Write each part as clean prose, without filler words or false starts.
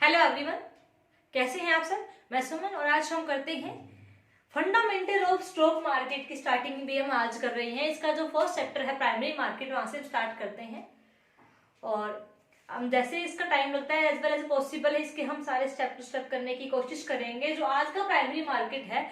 Hello everyone, कैसे हैं आप सब। मैं सुमन और आज हम करते हैं फंडामेंटल ऑफ स्टॉक मार्केट की स्टार्टिंग भी हम आज कर रहे हैं। इसका जो फर्स्ट चैप्टर है प्राइमरी मार्केट, वहां से स्टार्ट करते हैं और हम जैसे इसका टाइम लगता है एज वेल एज पॉसिबल है इसके हम सारे स्टेप टू स्टेप करने की कोशिश करेंगे। जो आज का प्राइमरी मार्केट है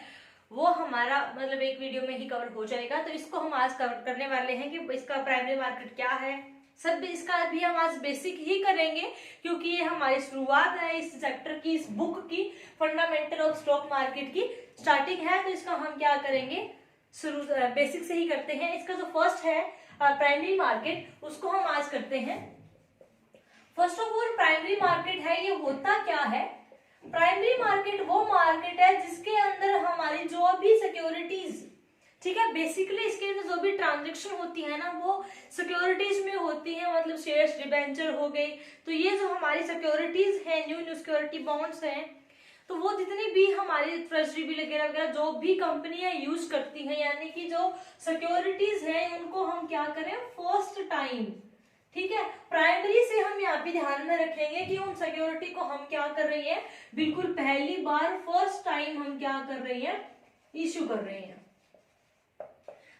वो हमारा मतलब एक वीडियो में ही कवर हो जाएगा, तो इसको हम आज कवर करने वाले हैं कि इसका प्राइमरी मार्केट क्या है। सब इसका भी हम आज बेसिक ही करेंगे क्योंकि ये हमारी शुरुआत है इस चैप्टर की, इस बुक की, फंडामेंटल ऑफ स्टॉक मार्केट की स्टार्टिंग है। तो इसका हम क्या करेंगे, शुरू बेसिक से ही करते हैं। इसका जो फर्स्ट है प्राइमरी मार्केट, उसको हम आज करते हैं। First of all primary market है, ये होता क्या है। प्राइमरी मार्केट वो मार्केट है जिसके अंदर हमारी जो भी सिक्योरिटीज, ठीक है, बेसिकली इसके अंदर जो भी ट्रांजेक्शन होती है ना वो सिक्योरिटीज में होती है, मतलब शेयर्स, डिबेंचर हो गई। तो ये जो हमारी सिक्योरिटीज है, न्यू सिक्योरिटी बॉन्ड्स हैं, तो वो जितनी भी हमारी ट्रेजरी बिल वगैरह वगैरह जो भी कंपनियां यूज करती हैं, यानी कि जो सिक्योरिटीज हैं उनको हम क्या करें फर्स्ट टाइम, ठीक है, प्राइमरी से हम यहाँ पे ध्यान में रखेंगे कि उन सिक्योरिटी को हम क्या कर रही हैं, बिल्कुल पहली बार फर्स्ट टाइम हम क्या कर रही हैं, इश्यू कर रहे हैं।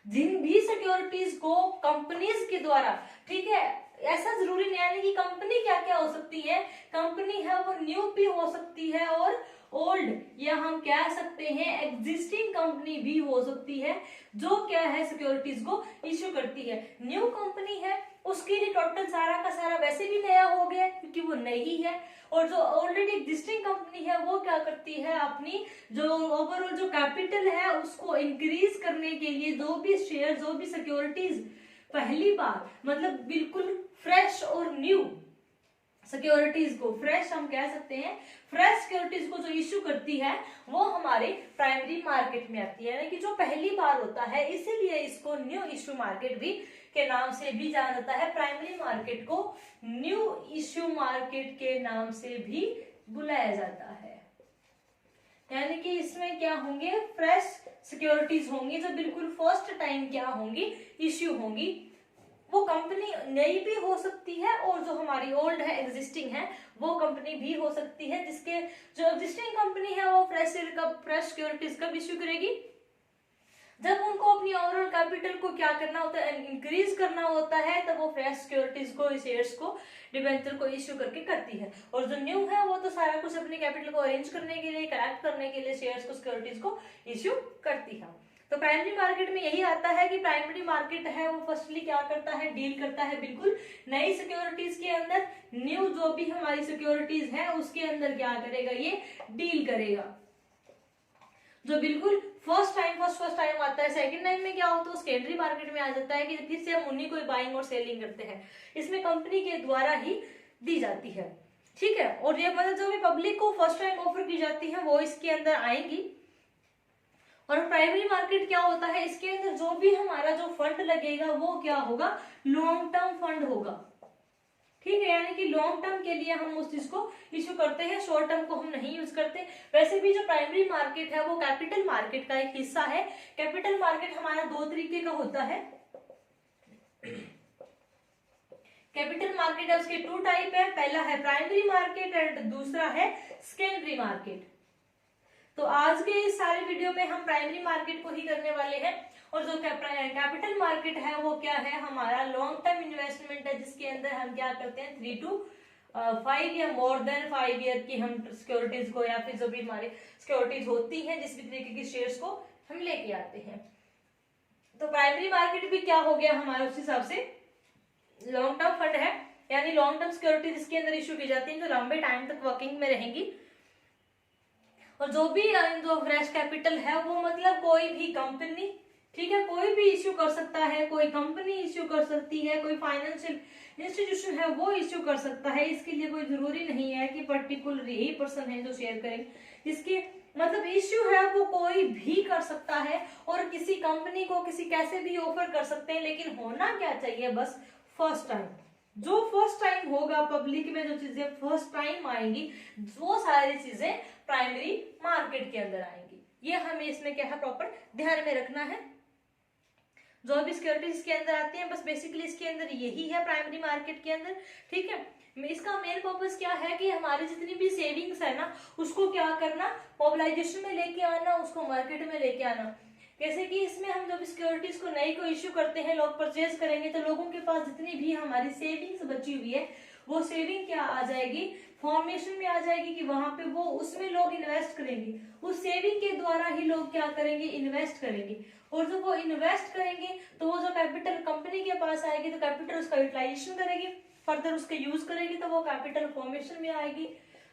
जिन भी सिक्योरिटीज को कंपनीज के द्वारा, ठीक है, ऐसा जरूरी नहीं है कि कंपनी क्या क्या हो सकती है, कंपनी है वो न्यू भी हो सकती है और ओल्ड, या हम कह सकते हैं एग्जिस्टिंग कंपनी भी हो सकती है जो क्या है सिक्योरिटीज को इश्यू करती है। न्यू कंपनी है उसके लिए टोटल सारा का सारा वैसे भी नया हो गया क्योंकि वो नई है, और जो ऑलरेडी एग्जिस्टिंग कंपनी है वो क्या करती है, अपनी जो ओवरऑल जो कैपिटल है उसको इंक्रीज करने के लिए जो भी शेयर, जो भी सिक्योरिटीज पहली बार मतलब बिल्कुल फ्रेश और न्यू सिक्योरिटीज को, फ्रेश हम कह सकते हैं, फ्रेश सिक्योरिटीज को जो इश्यू करती है वो हमारे प्राइमरी मार्केट में आती है, यानी कि जो पहली बार होता है, इसीलिए इसको न्यू इश्यू मार्केट भी के नाम से भी जाना जाता है। प्राइमरी मार्केट को न्यू इश्यू मार्केट के नाम से भी बुलाया जाता है, यानी कि इसमें क्या होंगे, फ्रेश सिक्योरिटीज होंगी जो बिल्कुल फर्स्ट टाइम क्या होंगी, इश्यू होंगी। वो कंपनी नई भी हो सकती है और जो हमारी ओल्ड है, एग्जिस्टिंग है, वो कंपनी भी हो सकती है। जिसके जो एग्जिस्टिंग कंपनी है वो फ्रेश सिक्योरिटीज कब इश्यू करेगी, जब उनको अपनी ओवरऑल कैपिटल को क्या करना होता है, इंक्रीज करना होता है, तब वो फ्रेश सिक्योरिटीज को, शेयर्स को, डिबेंचर को इश्यू करके करती है। और जो न्यू है वो तो सारा कुछ अपनी कैपिटल को अरेंज करने के लिए, कलेक्ट करने के लिए शेयर्स को, सिक्योरिटीज को इश्यू करती है। तो प्राइमरी मार्केट में यही आता है कि प्राइमरी मार्केट है वो फर्स्टली क्या करता है, डील करता है बिल्कुल नई सिक्योरिटीज के अंदर, न्यू जो भी हमारी सिक्योरिटीज है उसके अंदर क्या करेगा, ये डील करेगा। जो बिल्कुल फर्स्ट टाइम आता है। सेकंड टाइम में क्या होता है, सेकेंडरी मार्केट में आ जाता है कि फिर से हम उन्हीं को बाइंग और सेलिंग करते हैं, इसमें कंपनी के द्वारा ही दी जाती है, ठीक है। और ये मतलब जो भी पब्लिक को फर्स्ट टाइम ऑफर की जाती है वो इसके अंदर आएंगी। और प्राइमरी मार्केट क्या होता है, इसके अंदर जो भी हमारा जो फंड लगेगा वो क्या होगा, लॉन्ग टर्म फंड होगा, ठीक है, यानी कि लॉन्ग टर्म के लिए हम उस चीज को इश्यू करते हैं, शॉर्ट टर्म को हम नहीं यूज करते। वैसे भी जो प्राइमरी मार्केट है वो कैपिटल मार्केट का एक हिस्सा है। कैपिटल मार्केट हमारा दो तरीके का होता है। कैपिटल मार्केट है उसके टू टाइप है, पहला है प्राइमरी मार्केट एंड दूसरा है सेकेंडरी मार्केट। तो आज के इस सारे वीडियो में हम प्राइमरी मार्केट को ही करने वाले हैं। और जो कैपिटल मार्केट है वो क्या है, हमारा लॉन्ग टर्म इन्वेस्टमेंट है, जिसके अंदर हम क्या करते हैं 3 to 5 या मोर देन 5 ईयर की हम सिक्योरिटीज को, या फिर जो भी हमारी सिक्योरिटीज होती हैं, जिस भी तरीके की शेयर्स को हम लेके आते हैं। तो प्राइमरी मार्केट भी क्या हो गया हमारा, उस हिसाब से लॉन्ग टर्म फंड है, यानी लॉन्ग टर्म सिक्योरिटीज इसके अंदर इश्यू की जाती है जो लंबे टाइम तक वर्किंग में रहेंगी। और जो भी जो फ्रेश कैपिटल है वो मतलब कोई भी कंपनी, ठीक है, कोई भी इश्यू कर सकता है, कोई कंपनी इश्यू कर सकती है, कोई फाइनेंशियल इंस्टीट्यूशन है वो इश्यू कर सकता है। इसके लिए कोई जरूरी नहीं है कि पर्टिकुलर यही पर्सन है जो शेयर करें। इसके मतलब इश्यू है वो कोई भी कर सकता है और किसी कंपनी को किसी कैसे भी ऑफर कर सकते हैं, लेकिन होना क्या चाहिए, बस फर्स्ट टाइम। जो फर्स्ट टाइम होगा, पब्लिक में जो चीजें फर्स्ट टाइम आएंगी, वो सारी चीजें प्राइमरी मार्केट के अंदर आएंगी। ये हमें इसमें क्या है प्रॉपर ध्यान में रखना है। जो भी सिक्योरिटीज इसके अंदर आती हैं, बस बेसिकली इसके अंदर यही है प्राइमरी मार्केट के अंदर। ठीक है, इसका मेन पर्पस क्या है कि हमारी जितनी भी सेविंग्स है ना, उसको क्या करना, मोबिलाइजेशन में लेके आना, उसको मार्केट में लेके आना। जैसे कि इसमें हम जब सिक्योरिटीज को नई को इश्यू करते हैं, लोग परचेज करेंगे, तो लोगों के पास जितनी भी हमारी सेविंग्स बची हुई है, वो सेविंग क्या आ जाएगी, फॉर्मेशन में आ जाएगी, कि वहां पे वो उसमें लोग इन्वेस्ट करेंगे, उस सेविंग के द्वारा ही लोग क्या करेंगे, इन्वेस्ट करेंगे। और जब वो इन्वेस्ट करेंगे तो वो जो कैपिटल कंपनी के पास आएगी, तो कैपिटल उसका यूटिलाइजेशन करेगी, फर्दर उसके यूज करेगी, तो वो कैपिटल फॉर्मेशन में आएगी।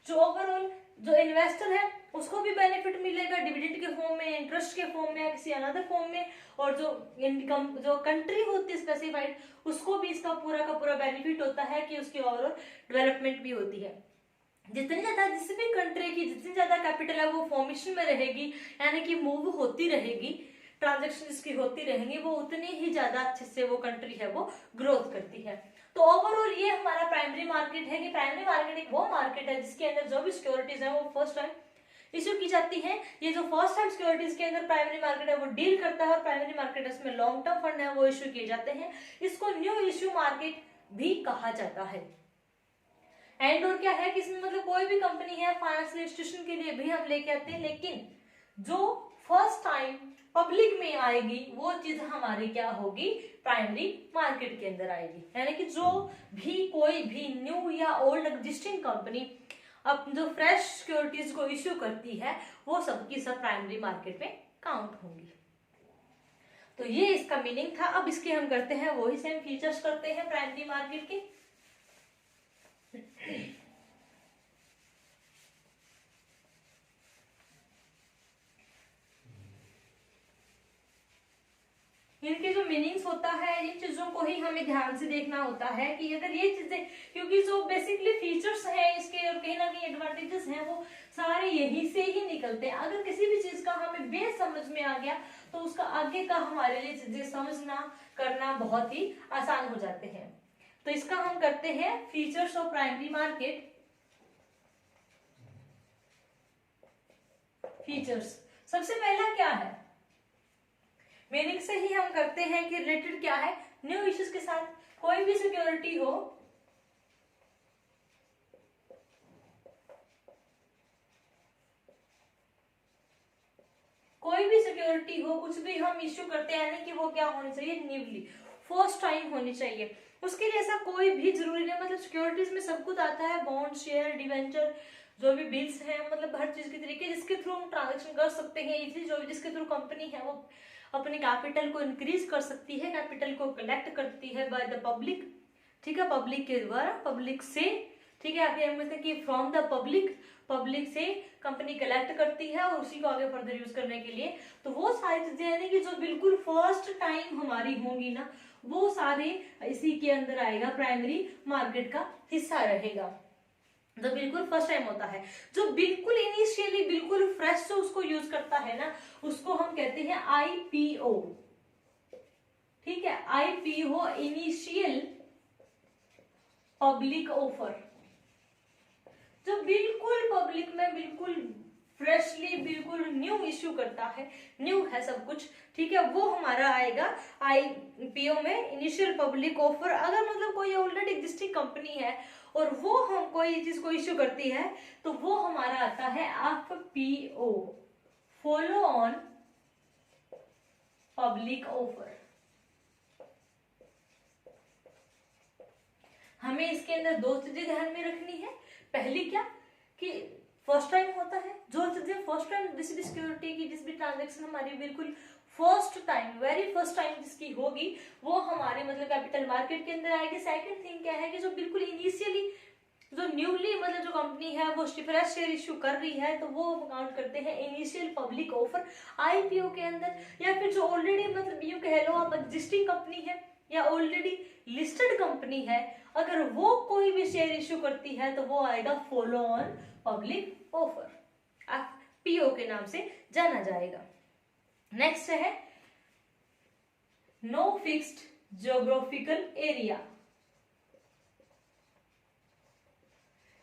जो ओवरऑल जो इन्वेस्टर है उसको भी बेनिफिट मिलेगा, डिविडेंड के फॉर्म में, इंटरेस्ट के फॉर्म में, या किसी अनदर फॉर्म में। और जो इनकम जो कंट्री होती है स्पेसिफाइड, उसको भी इसका पूरा का पूरा बेनिफिट होता है कि उसकी ओवरऑल डेवलपमेंट भी होती है। जितनी ज्यादा जिस भी कंट्री की जितनी ज्यादा कैपिटल है वो फॉर्मेशन में रहेगी, यानी कि मूव होती रहेगी, ट्रांजेक्शन इसकी होती रहेंगी, वो उतनी ही ज्यादा अच्छे से वो कंट्री है वो ग्रोथ करती है। तो ओवरऑल ये हमारा प्राइमरी मार्केट है कि प्राइमरी मार्केट एक वो मार्केट है जिसके अंदर जो भी सिक्योरिटीज है वो फर्स्ट टाइम इश्यू की जाती है। ये जो फर्स्ट टाइम सिक्योरिटीज के अंदर प्राइमरी मार्केट है वो डील करता है, और प्राइमरी मार्केट इसमें लॉन्ग टर्म फंड है वो इश्यू किए जाते हैं। इसको न्यू इश्यू मार्केट भी कहा जाता है। एंड और क्या है कि इसमें मतलब कोई भी कंपनी है फाइनेंशियल इंस्टीट्यूशन के लिए भी हम लेके आते हैं, लेकिन जो फर्स्ट टाइम पब्लिक में आएगी वो चीज हमारी क्या होगी, प्राइमरी मार्केट के अंदर आएगी। यानी कि जो भी कोई भी न्यू या ओल्ड एग्जिस्टिंग कंपनी अब जो फ्रेश सिक्योरिटीज को इश्यू करती है, वो सबकी सब प्राइमरी मार्केट में काउंट होंगी। तो ये इसका मीनिंग था। अब इसके हम करते हैं वही सेम फीचर्स करते हैं प्राइमरी मार्केट के। इनके जो मीनिंग्स होता है, इन चीजों को ही हमें ध्यान से देखना होता है कि अगर ये चीजें, क्योंकि जो बेसिकली फीचर्स हैं इसके और कहीं ना कहीं एडवांटेजेस हैं वो सारे यहीं से ही निकलते हैं। अगर किसी भी चीज का हमें बेस समझ में आ गया तो उसका आगे का हमारे लिए चीजें समझना करना बहुत ही आसान हो जाते हैं। तो इसका हम करते हैं features of primary market. Features सबसे पहला क्या है, मीनिंग से ही हम करते हैं कि रिलेटेड क्या है, न्यू इश्यूज के साथ। कोई भी सिक्योरिटी हो, कोई भी सिक्योरिटी हो, कुछ भी हम इश्यू करते हैं, यानी कि वो क्या होनी चाहिए, न्यूली फर्स्ट टाइम होनी चाहिए। उसके लिए ऐसा कोई भी जरूरी नहीं, मतलब सिक्योरिटीज में सब कुछ आता है, बॉन्ड, शेयर, डिवेंचर, जो भी बिल्स हैं, मतलब हर चीज के तरीके जिसके थ्रू हम ट्रांजेक्शन कर सकते हैं इजीली। जो जिसके थ्रू कंपनी है वो अपने कैपिटल को इंक्रीज कर सकती है, कैपिटल को कलेक्ट करती है बाय द पब्लिक। ठीक है, पब्लिक के द्वारा, पब्लिक से। ठीक है, आगे हम बोलते हैं कि फ्रॉम द पब्लिक, पब्लिक से कंपनी कलेक्ट करती है और उसी को आगे फर्दर यूज करने के लिए। तो वो सारी चीजें यानी कि जो बिल्कुल फर्स्ट टाइम हमारी होंगी ना, वो सारे इसी के अंदर आएगा, प्राइमरी मार्केट का हिस्सा रहेगा। जो बिल्कुल फर्स्ट टाइम होता है, जो बिल्कुल इनिशियली बिल्कुल फ्रेश जो उसको यूज करता है ना, उसको हम कहते हैं आईपीओ। ठीक है, आईपीओ इनिशियल पब्लिक ऑफर। जो बिल्कुल पब्लिक में बिल्कुल फ्रेशली बिल्कुल न्यू इश्यू करता है, न्यू है सब कुछ। ठीक है, वो हमारा आएगा आईपीओ में, इनिशियल पब्लिक ऑफर। अगर मतलब कोई ऑलरेडी एग्जिस्टिंग कंपनी है और वो हम कोई चीज को इश्यू करती है, तो वो हमारा आता है FPO, follow on public offer. हमें इसके अंदर दो चीजें ध्यान में रखनी है। पहली क्या कि फर्स्ट टाइम होता है, जो चीजें फर्स्ट टाइम जिस भी सिक्योरिटी की जिस भी ट्रांजेक्शन हमारी बिल्कुल first time, very first time जिसकी होगी, वो हमारे मतलब कैपिटल मार्केट के अंदर आएगी। सेकंड थिंग क्या है कि जो बिल्कुल इनिशियली जो न्यूली मतलब जो कंपनी है वो फ्रेश शेयर इश्यू कर रही है, तो वो काउंट करते हैं इनिशियल पब्लिक ऑफर आईपीओ के अंदर। या फिर जो ऑलरेडी मतलब यूं कह लो आप एग्जिस्टिंग कंपनी है या ऑलरेडी लिस्टेड कंपनी है, अगर वो कोई भी शेयर इश्यू करती है तो वो आएगा follow on public offer, FPO के नाम से जाना जाएगा। नेक्स्ट है नो फिक्स्ड जियोग्राफिकल एरिया,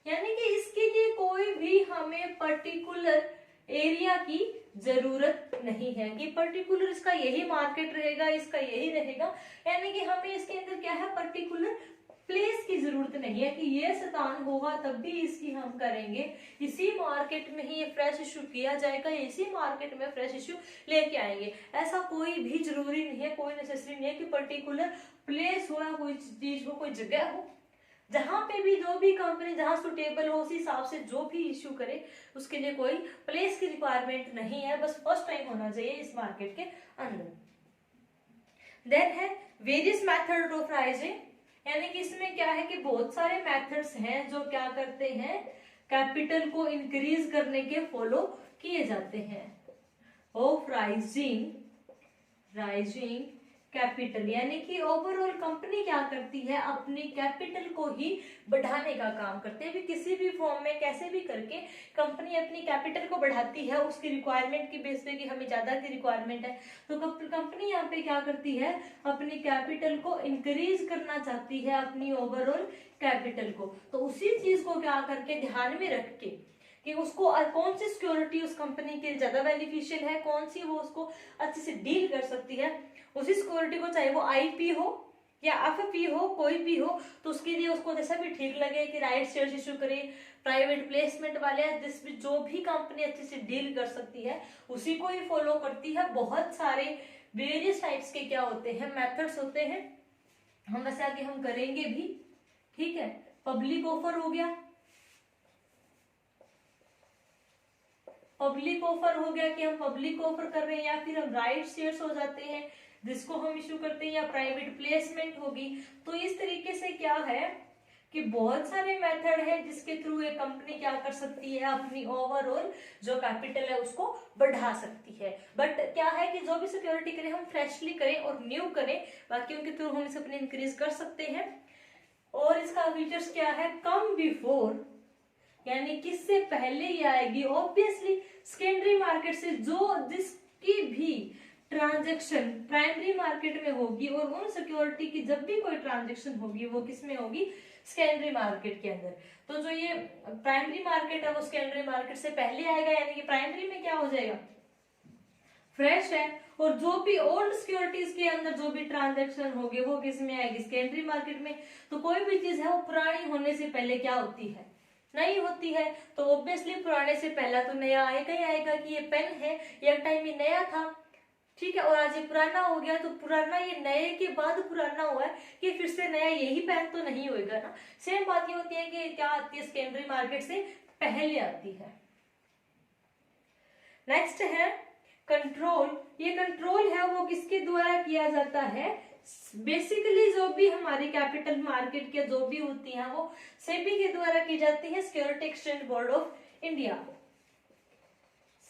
यानी कि इसके लिए कोई भी हमें पर्टिकुलर एरिया की जरूरत नहीं है कि पर्टिकुलर इसका यही मार्केट रहेगा, इसका यही रहेगा, यानी कि हमें इसके अंदर क्या है, पर्टिकुलर प्लेस की जरूरत नहीं है कि ये स्थान होगा तब भी इसकी हम करेंगे, इसी मार्केट में ही ये फ्रेश इश्यू किया जाएगा, इसी मार्केट में फ्रेश इश्यू लेके आएंगे। ऐसा कोई भी जरूरी नहीं है, कोई नेसेसरी नहीं है कि पर्टिकुलर प्लेस हो या कोई चीज हो, कोई जगह हो, जहां पे भी जो भी कंपनी जहां सुटेबल हो उस हिसाब से जो भी इश्यू करे, उसके लिए कोई प्लेस की रिक्वायरमेंट नहीं है, बस फर्स्ट टाइम होना चाहिए इस मार्केट के अंदर। देन है वेरियस मेथड ऑफ राइजिंग, यानी कि इसमें क्या है कि बहुत सारे मेथड्स हैं जो क्या करते हैं, कैपिटल को इंक्रीज करने के फॉलो किए जाते हैं। ऑफ राइजिंग कैपिटल, यानी कि ओवरऑल कंपनी क्या करती है, अपनी कैपिटल को ही बढ़ाने का काम करते हैं। भी किसी भी फॉर्म में कैसे भी करके कंपनी अपनी कैपिटल को बढ़ाती है, उसकी रिक्वायरमेंट की बेस पे कि हमें ज्यादा की रिक्वायरमेंट है, तो कंपनी यहाँ पे क्या करती है, अपनी कैपिटल को इंक्रीज करना चाहती है, अपनी ओवरऑल कैपिटल को। तो उसी चीज को क्या करके ध्यान में रख के कि उसको कौन सी सिक्योरिटी उस कंपनी के ज्यादा बेनिफिशियल है, कौन सी वो उसको अच्छे से डील कर सकती है, उसी सिक्योरिटी को, चाहे वो आईपी हो या एफपी हो, कोई भी हो, तो उसके लिए उसको जैसा भी ठीक लगे कि राइट शेयर इशू करे, प्राइवेट प्लेसमेंट वाले, जिस भी जो भी कंपनी अच्छे से डील कर सकती है उसी को ही फॉलो करती है। बहुत सारे वेरियस टाइप्स के क्या होते हैं, मेथड्स होते हैं, हम वैसे आगे हम करेंगे भी, ठीक है। पब्लिक ऑफर हो गया, पब्लिक ऑफर हो गया कि हम पब्लिक ऑफर कर रहे हैं, या फिर हम राइट शेयर्स हो जाते हैं जिसको हम इशू करते हैं, या प्राइवेट प्लेसमेंट होगी। तो इस तरीके से क्या है कि बहुत सारे मेथड है जिसके थ्रू एक कंपनी क्या कर सकती है, अपनी ओवरऑल जो कैपिटल है उसको बढ़ा सकती है। बट क्या है कि जो भी सिक्योरिटी करें हम फ्रेशली करें और न्यू करें, बाकी उनके थ्रू हम इसे अपने इंक्रीज कर सकते हैं। और इसका फीचर्स क्या है, कम बिफोर, यानी किससे पहले ही आएगी, ऑब्वियसली सेकेंडरी मार्केट से, जो जिसकी भी ट्रांजैक्शन प्राइमरी मार्केट में होगी, और उन सिक्योरिटी की जब भी कोई ट्रांजैक्शन होगी वो किस में होगी, सेकेंडरी मार्केट के अंदर। तो जो ये प्राइमरी मार्केट है वो सेकेंडरी मार्केट से पहले आएगा, यानी कि प्राइमरी में क्या हो जाएगा, फ्रेश है, और जो भी ओल्ड सिक्योरिटीज के अंदर जो भी ट्रांजैक्शन होगी वो किस में आएगी, सेकेंडरी मार्केट में। तो कोई भी चीज है वो पुरानी होने से पहले क्या होती है, नई होती है। तो ऑब्वियसली पुराने से पहला तो नया आएगा ही आएगा, कि ये पेन है ये एक टाइम में नया था, ठीक है, और आज ये पुराना हो गया, तो पुराना ये नए के बाद पुराना हुआ है कि फिर से नया यही पेन तो नहीं होएगा ना। सेम बात ये होती है कि क्या आती है, सेकेंडरी मार्केट से पहले आती है। नेक्स्ट है कंट्रोल। ये कंट्रोल है वो किसके द्वारा किया जाता है, बेसिकली जो भी हमारी कैपिटल मार्केट के जो भी होती हैं वो सेबी के द्वारा की जाती है, security exchange board of India,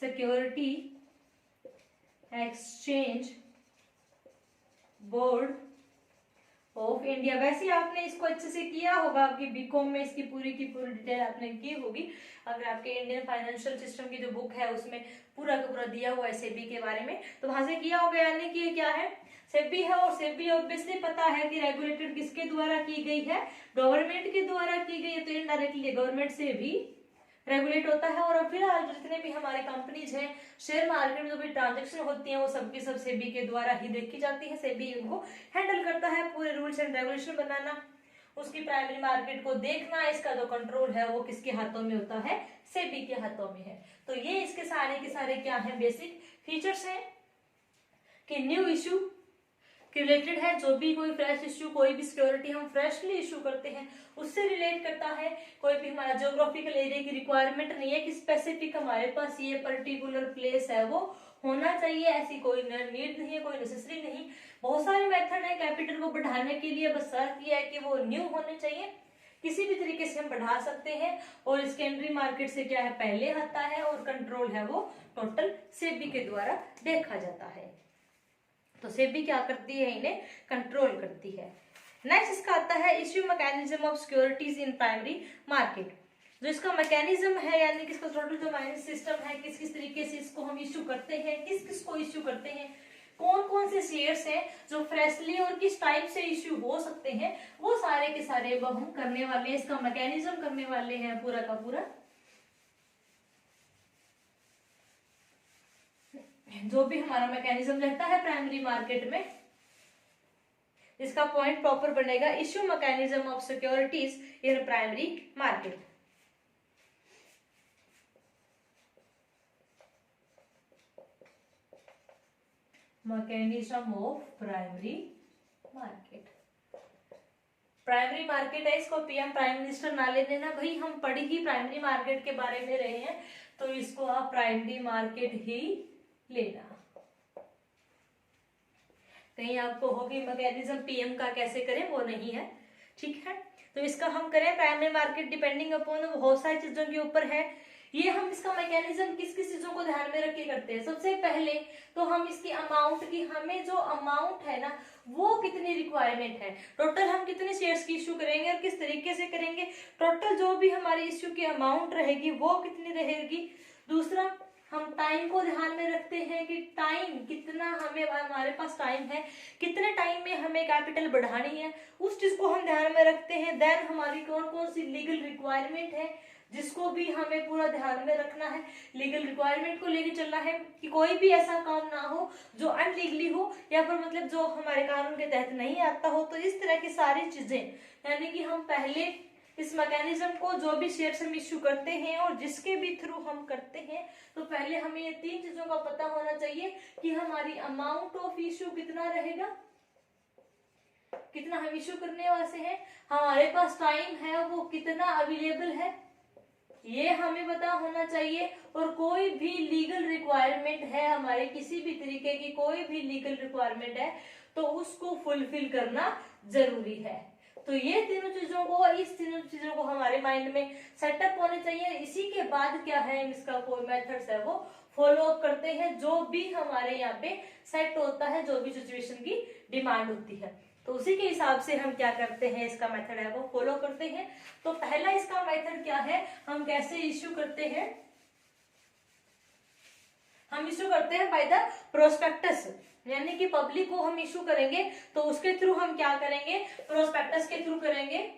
security exchange board of India. वैसे आपने इसको अच्छे से किया होगा, आपकी बीकॉम में इसकी पूरी की पूरी डिटेल आपने की होगी, अगर आपके इंडियन फाइनेंशियल सिस्टम की जो बुक है उसमें पूरा का पूरा दिया हुआ है सेबी के बारे में, तो वहां से किया होगा। यानी कि ये क्या है, सेबी है, और सेबी ऑब्वियसली पता है कि रेगुलेटेड किसके द्वारा की गई है, गवर्नमेंट के द्वारा की गई है, तो इनडायरेक्टली गवर्नमेंट से भी रेगुलेट होता है। और फिलहाल जितने भी हमारे कंपनीज हैं, शेयर मार्केट में जो भी ट्रांजेक्शन होती हैं वो सबकी सब सेबी के द्वारा ही देखी जाती है, सेबी उनको हैंडल करता है, पूरे रूल्स एंड रेगुलेशन बनाना, उसकी प्राइमरी मार्केट को देखना, इसका जो कंट्रोल है वो किसके हाथों में होता है, सेबी के हाथों में है। तो ये इसके सारे के सारे क्या है, बेसिक फीचर्स हैं कि न्यू इश्यू रिलेटेड है, जो भी कोई फ्रेश इश्यू, कोई भी सिक्योरिटी हम फ्रेशली इश्यू करते हैं उससे रिलेट करता है। कोई भी हमारा ज्योग्राफिकल एरिया की रिक्वायरमेंट नहीं है कि स्पेसिफिक हमारे पास ये पर्टिकुलर प्लेस है वो होना चाहिए, ऐसी कोई नीड नहीं है, कोई नेसेसरी नहीं। बहुत सारे मेथड है कैपिटल को बढ़ाने के लिए, बस शर्त ये है कि वो न्यू होने चाहिए, किसी भी तरीके से हम बढ़ा सकते हैं, और सेकेंडरी मार्केट से क्या है पहले आता है, और कंट्रोल है वो टोटल सेबी के द्वारा देखा जाता है। तो सेबी क्या करती है, इन्हें कंट्रोल करती है। नेक्स्ट इसका आता है issue mechanism of securities in primary market. जो इसका मैकेनिज्म है, यानी कि इसका टोटल जो मैनेज सिस्टम है, किस किस तरीके से इसको हम इश्यू करते हैं, किस किस को इश्यू करते हैं, कौन कौन से शेयर्स हैं जो फ्रेशली और किस टाइप से इश्यू हो सकते हैं, वो सारे के सारे अब हम करने वाले हैं, इसका मैकेनिज्म करने वाले हैं पूरा का पूरा। जो भी हमारा मैकेनिज्म रहता है प्राइमरी मार्केट में, इसका पॉइंट प्रॉपर बनेगा issue mechanism of securities in primary market. Mechanism of primary market. Primary market है, इसको पीएम प्राइम मिनिस्टर ना ले लेना भाई, हम पढ़ी ही प्राइमरी मार्केट के बारे में रहे हैं, तो इसको आप प्राइमरी मार्केट ही लेना। कहीं आपको होगी मैकेनिज्म पीएम का कैसे करें, वो नहीं है, ठीक है। तो इसका हम करें प्राइमरी मार्केट डिपेंडिंग अपॉन बहुत सारी चीजों के ऊपर है। ये हम इसका मैकेनिज्म किस किस चीजों को ध्यान में रख के करते हैं। सबसे पहले तो हम इसकी अमाउंट की, हमें जो अमाउंट है ना वो कितनी रिक्वायरमेंट है, टोटल हम कितने शेयर्स की इश्यू करेंगे और किस तरीके से करेंगे, टोटल जो भी हमारी इश्यू की अमाउंट रहेगी वो कितनी रहेगी। दूसरा, हम टाइम को ध्यान में रखते हैं कि टाइम कितना, हमें हमारे पास टाइम है, कितने टाइम में हमें कैपिटल बढ़ानी है, उस चीज को हम ध्यान में रखते हैं। देन हमारी कौन कौन सी लीगल रिक्वायरमेंट है जिसको भी हमें पूरा ध्यान में रखना है। लीगल रिक्वायरमेंट को लेके चलना है कि कोई भी ऐसा काम ना हो जो अनलीगली हो या फिर मतलब जो हमारे कानून के तहत नहीं आता हो। तो इस तरह की सारी चीजें, यानी कि हम पहले इस मैकेनिज्म को, जो भी शेयर्स हम इश्यू करते हैं और जिसके भी थ्रू हम करते हैं, तो पहले हमें ये तीन चीजों का पता होना चाहिए कि हमारी अमाउंट ऑफ इश्यू कितना रहेगा, कितना हम इश्यू करने वाले हैं, हमारे पास टाइम है वो कितना अवेलेबल है, ये हमें पता होना चाहिए। और कोई भी लीगल रिक्वायरमेंट है, हमारे किसी भी तरीके की कोई भी लीगल रिक्वायरमेंट है तो उसको फुलफिल करना जरूरी है। तो ये तीनों चीजों को, इस तीनों चीजों को हमारे माइंड में सेटअप होने चाहिए। इसी के बाद क्या है, इसका कोई मेथड्स है वो फॉलो अप करते हैं, जो भी हमारे यहाँ पे सेट होता है, जो भी सिचुएशन की डिमांड होती है, तो उसी के हिसाब से हम क्या करते हैं, इसका मेथड है वो फॉलो करते हैं। तो पहला इसका मेथड क्या है, हम कैसे इश्यू करते हैं, हम इश्यू करते हैं बाय द प्रोस्पेक्टस, यानी कि पब्लिक को हम इश्यू करेंगे तो उसके थ्रू हम क्या करेंगे, प्रोस्पेक्टस के थ्रू करेंगे,